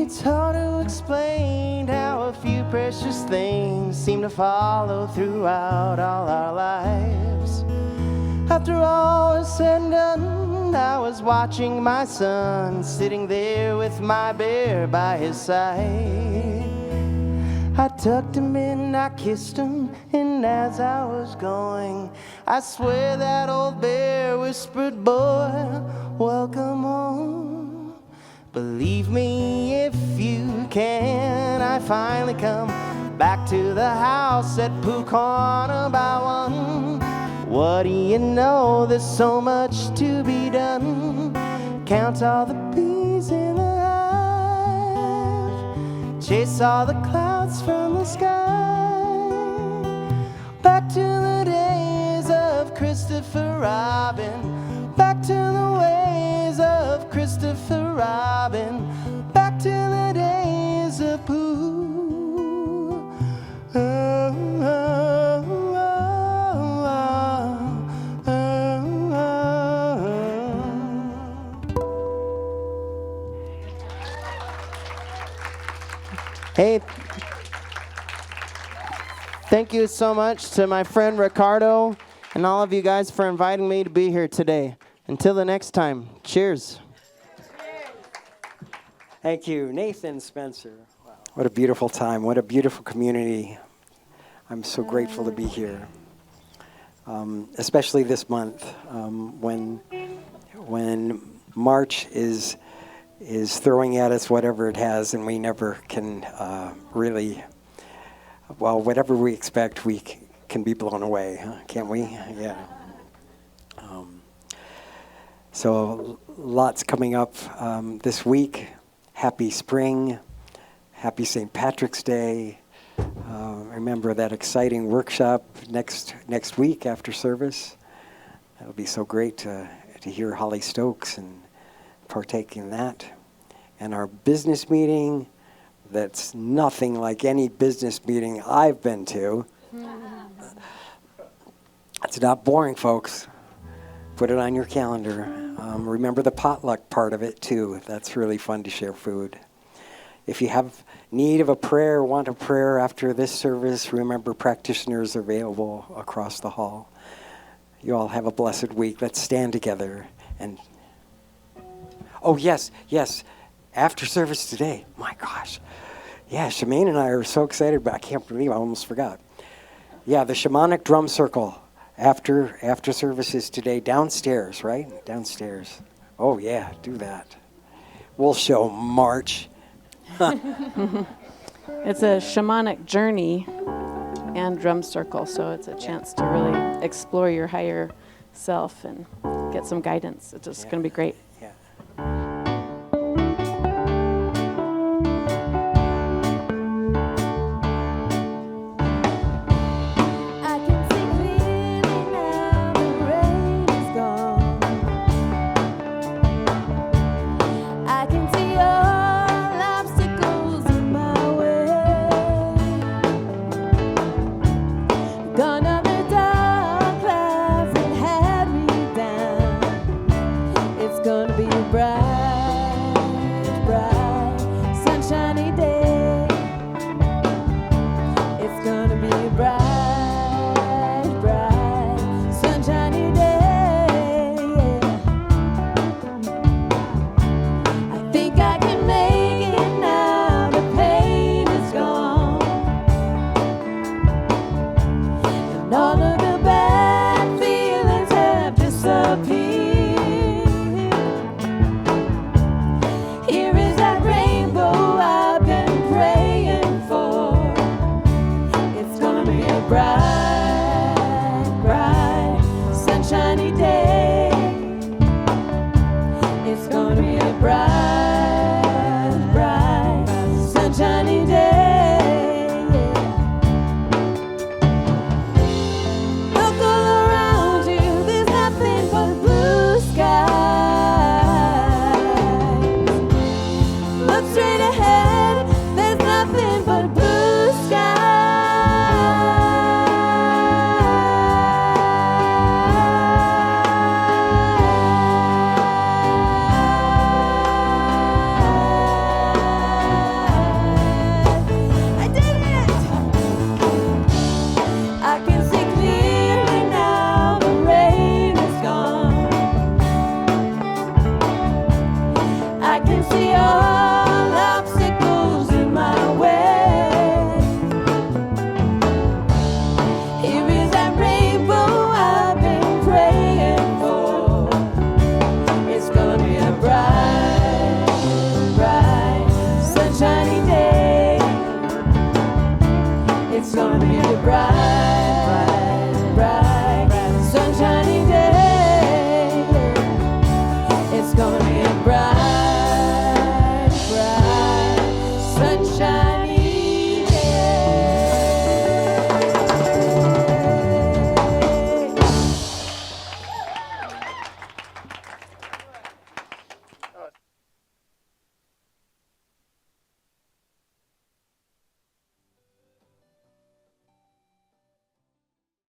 It's hard to explain how a few precious things seem to follow throughout all our lives. After all is said and done, I was watching my son sitting there with my bear by his side. I tucked him in, I kissed him, and as I was going, I swear that old bear whispered, "Boy, welcome home." Believe me if you can, I finally come back to the house at Pucona by 1. What do you know, there's so much to be done. Count all the bees in the hive, chase all the clouds from the sky, back to the days of Christopher Robin, back to the ways of Christopher Robin, back to the days of Pooh. Oh, oh, oh, oh, oh, oh. Hey, thank you so much to my friend Ricardo and all of you guys for inviting me to be here today. Until the next time, cheers. Thank you, Nathan Spenser. Wow. What a beautiful time. What a beautiful community. I'm so grateful to be here, especially this month when March is throwing at us whatever it has, and we never can really, well, whatever we expect, we can be blown away, huh? Can't we? Yeah. So lots coming up this week. Happy spring. Happy St. Patrick's Day. Remember that exciting workshop next week after service. It'll be so great to hear Holly Stokes and partake in that. And our business meeting, that's nothing like any business meeting I've been to. It's not boring, folks. Put it on your calendar. Remember the potluck part of it, too. That's really fun to share food. If you have need of a prayer, want a prayer after this service, remember practitioners are available across the hall. You all have a blessed week. Let's stand together. And oh, yes. After service today. My gosh. Yeah, Shemaine and I are so excited, but I can't believe I almost forgot. Yeah, the shamanic drum circle. After services today, downstairs, right? Downstairs. Oh, yeah, do that. We'll show March. It's a shamanic journey and drum circle, so it's a chance to really explore your higher self and get some guidance. It's just going to be great. Yeah. Gone up the dark. bright, bright, sunshiny day. It's gonna be a bright, bright, sunshine.